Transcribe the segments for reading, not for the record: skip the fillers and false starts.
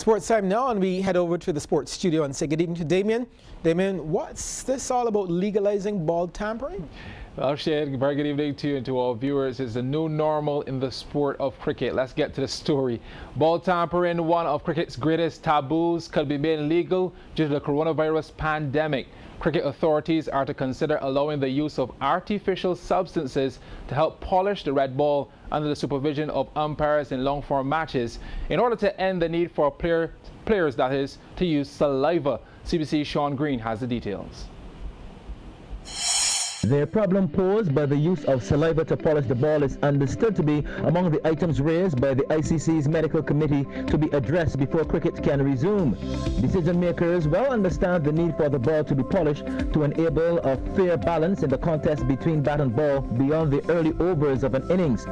Sports time now, and we head over to the sports studio and say good evening to Damien. Damien, what's this all about legalizing ball tampering? Well, Shane, very good evening to you and to all viewers. It's the new normal in the sport of cricket. Let's get to the story. Ball tampering, one of cricket's greatest taboos, could be made legal due to the coronavirus pandemic. Cricket authorities are to consider allowing the use of artificial substances to help polish the red ball under the supervision of umpires in long-form matches in order to end the need for players, that is, to use saliva. CBC's Sean Green has the details. The problem posed by the use of saliva to polish the ball is understood to be among the items raised by the ICC's medical committee to be addressed before cricket can resume. Decision makers well understand the need for the ball to be polished to enable a fair balance in the contest between bat and ball beyond the early overs of an innings.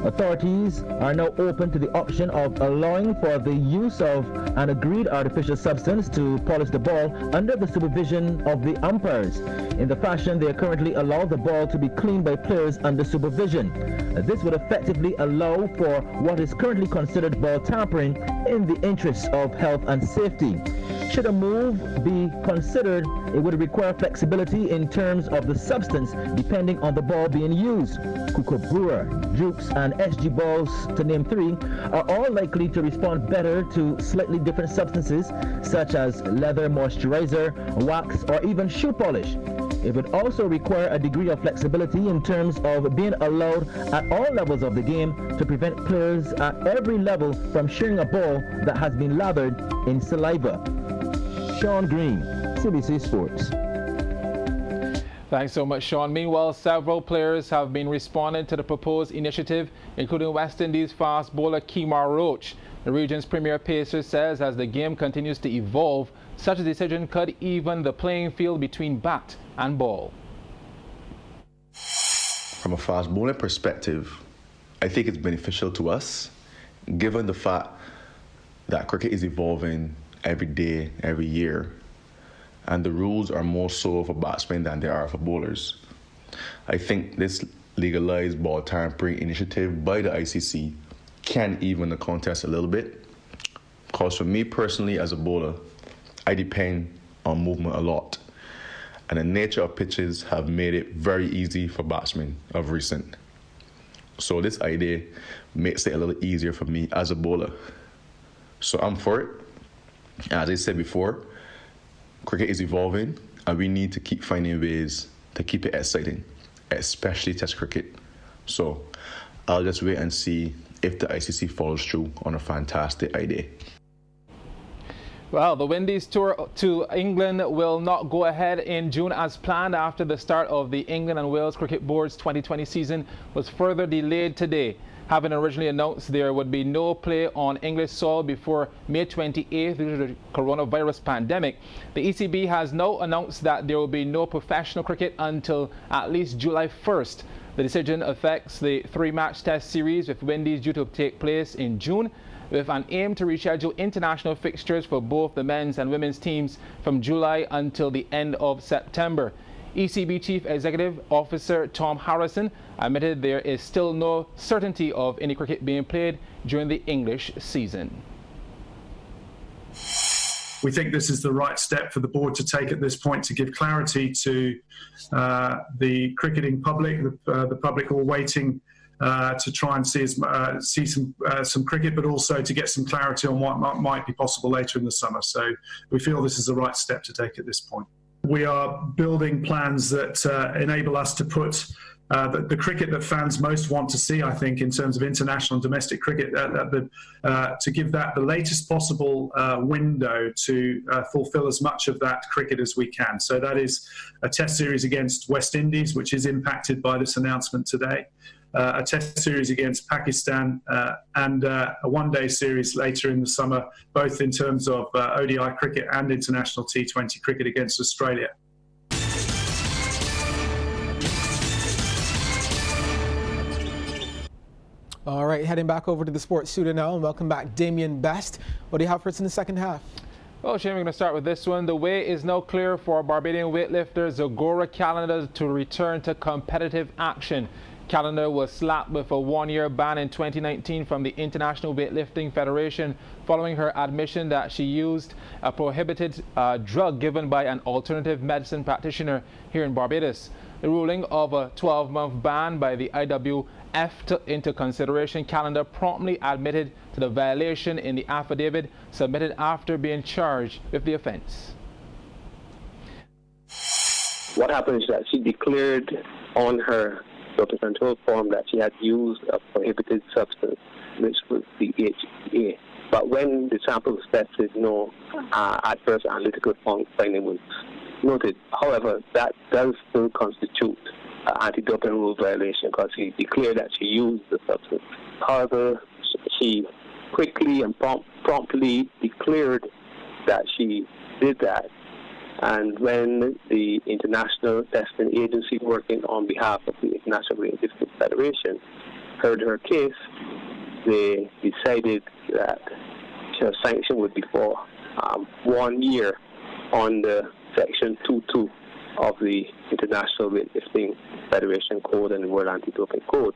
Authorities are now open to the option of allowing for the use of an agreed artificial substance to polish the ball under the supervision of the umpires. In the fashion they currently allow the ball to be cleaned by players under supervision. This would effectively allow for what is currently considered ball tampering in the interests of health and safety. Should a move be considered, it would require flexibility in terms of the substance depending on the ball being used. Kookaburra, Jukes and SG balls, to name three, are all likely to respond better to slightly different substances such as leather moisturizer, wax or even shoe polish. It would also require a degree of flexibility in terms of being allowed at all levels of the game to prevent players at every level from sharing a ball that has been lathered in saliva. Sean Green, CBC Sports. Thanks so much, Sean. Meanwhile, several players have been responding to the proposed initiative, including West Indies fast bowler Kemar Roach. The region's premier pacer says as the game continues to evolve, such a decision could even the playing field between bat and ball. From a fast bowling perspective, I think it's beneficial to us, given the fact that cricket is evolving every day, every year, and the rules are more so for batsmen than they are for bowlers. I think this legalized ball tampering initiative by the ICC can even the contest a little bit, because for me personally as a bowler, I depend on movement a lot, and the nature of pitches have made it very easy for batsmen of recent. So this idea makes it a little easier for me as a bowler. So I'm for it. As I said before, cricket is evolving and we need to keep finding ways to keep it exciting, especially Test cricket. So I'll just wait and see if the ICC follows through on a fantastic idea. Well, the Windies tour to England will not go ahead in June as planned after the start of the England and Wales Cricket Board's 2020 season was further delayed today. Having originally announced there would be no play on English soil before May 28th due to the coronavirus pandemic, the ECB has now announced that there will be no professional cricket until at least July 1st. The decision affects the three-match test series with Windies due to take place in June, with an aim to reschedule international fixtures for both the men's and women's teams from July until the end of September. ECB Chief Executive Officer Tom Harrison admitted there is still no certainty of any cricket being played during the English season. We think this is the right step for the board to take at this point to give clarity to the cricketing public, the public all waiting to try and see some cricket, but also to get some clarity on what might be possible later in the summer. So we feel this is the right step to take at this point. We are building plans that enable us to put the cricket that fans most want to see, I think, in terms of international and domestic cricket, to give that the latest possible window to fulfill as much of that cricket as we can. So that is a test series against West Indies, which is impacted by this announcement today, a test series against Pakistan, and a one-day series later in the summer, both in terms of ODI cricket and international T20 cricket against Australia. All right, heading back over to the sports studio now, and welcome back Damien Best. What do you have for us in the second half? Well, Shane, we're going to start with this one. The way is now clear for Barbadian weightlifter Zagora Calendar to return to competitive action. Callender was slapped with a one-year ban in 2019 from the International Weightlifting Federation following her admission that she used a prohibited drug given by an alternative medicine practitioner here in Barbados. The ruling of a 12-month ban by the IWF took into consideration. Callender promptly admitted to the violation in the affidavit submitted after being charged with the offense. What happened is that she declared on her doping control form that she had used a prohibited substance, which was the HEA. But when the sample was tested, no adverse analytical finding was noted. However, that does still constitute an anti-doping rule violation because she declared that she used the substance. However, she quickly and promptly declared that she did that. And when the International Testing Agency, working on behalf of the International Weightlifting Federation, heard her case, they decided that her sanction would be for 1 year under Section 2.2 of the International Weightlifting Federation Code and the World Anti-Doping Code.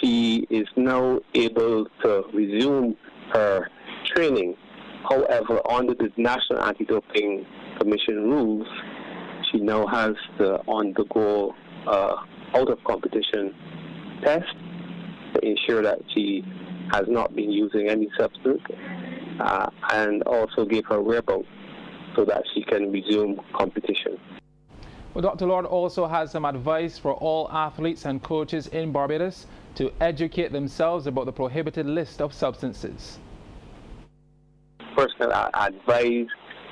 She is now able to resume her training. However, under the National Anti-Doping Commission rules, she now has to undergo out of competition test to ensure that she has not been using any substance and also give her whereabouts so that she can resume competition. Well, Dr. Lord also has some advice for all athletes and coaches in Barbados to educate themselves about the prohibited list of substances. Personal advice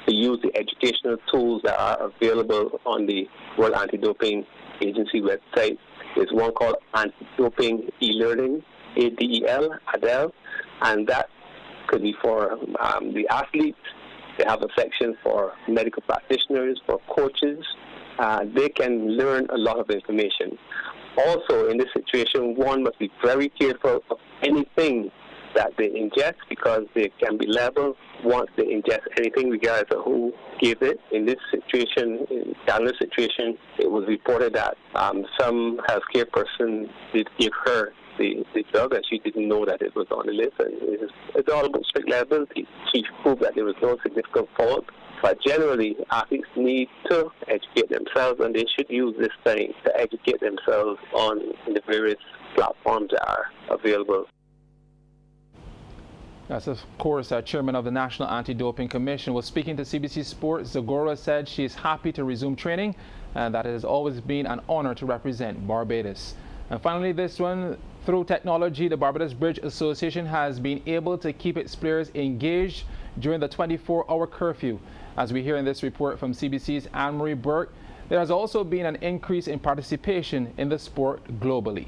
to use the educational tools that are available on the World Anti-Doping Agency website. There's one called Anti-Doping E-Learning, ADEL, and that could be for the athletes. They have a section for medical practitioners, for coaches. They can learn a lot of information. Also, in this situation, one must be very careful of anything that they ingest because they can be liable once they ingest anything, regardless of who gave it. In this situation, in Daniel's situation, it was reported that some healthcare person did give her the drug and she didn't know that it was on the list. And it's all about strict liability. She proved that there was no significant fault. But generally, athletes need to educate themselves, and they should use this time to educate themselves on the various platforms that are available. That's, of course, Chairman of the National Anti-Doping Commission was speaking to CBC Sports. Zagora said she is happy to resume training and that it has always been an honor to represent Barbados. And finally, this one, through technology, the Barbados Bridge Association has been able to keep its players engaged during the 24-hour curfew. As we hear in this report from CBC's Anne-Marie Burke, there has also been an increase in participation in the sport globally.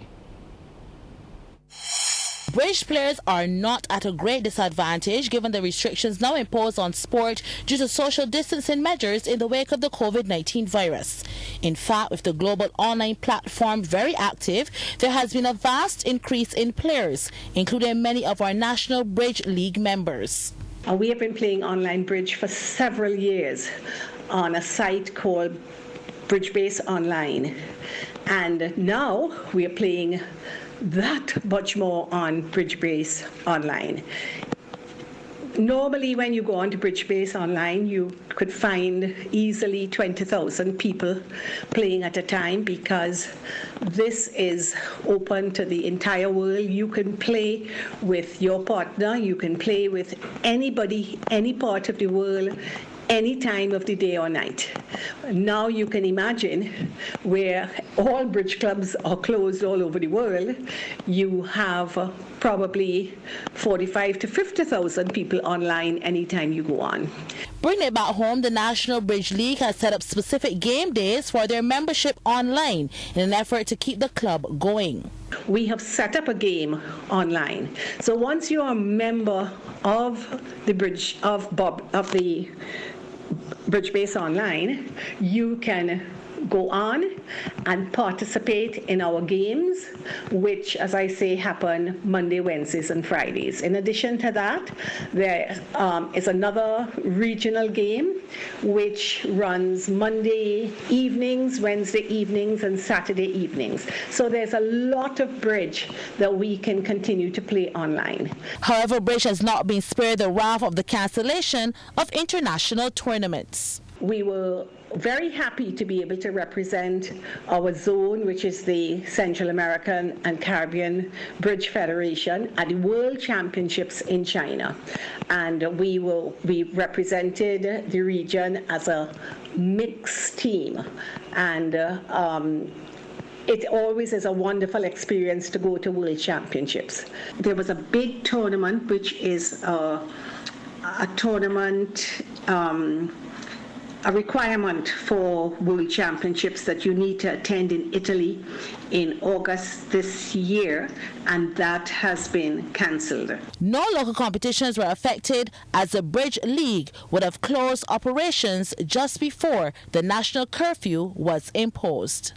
Bridge players are not at a great disadvantage given the restrictions now imposed on sport due to social distancing measures in the wake of the COVID-19 virus. In fact, with the global online platform very active, there has been a vast increase in players, including many of our National Bridge League members. We have been playing online bridge for several years on a site called Bridge Base Online, and now we are playing that much more on Bridge Base Online. Normally when you go on to Bridge Base Online, you could find easily 20,000 people playing at a time because this is open to the entire world. You can play with your partner, you can play with anybody, any part of the world, any time of the day or night. Now you can imagine where all bridge clubs are closed all over the world, you have probably 45 to 50,000 people online anytime you go on. Bringing it back home, the National Bridge League has set up specific game days for their membership online in an effort to keep the club going. We have set up a game online. So once you're a member of the Bridge of the Bridge Base Online, you can go on and participate in our games, which, as I say, happen Monday, Wednesdays, and Fridays. In addition to that, there is another regional game which runs Monday evenings, Wednesday evenings, and Saturday evenings. So there's a lot of bridge that we can continue to play online. However, bridge has not been spared the wrath of the cancellation of international tournaments. We were very happy to be able to represent our zone, which is the Central American and Caribbean Bridge Federation, at the World Championships in China. And we represented the region as a mixed team. And it always is a wonderful experience to go to World Championships. There was a big tournament, which is a tournament, a requirement for World Championships that you need to attend in Italy in August this year, and that has been cancelled. No local competitions were affected, as the Bridge League would have closed operations just before the national curfew was imposed.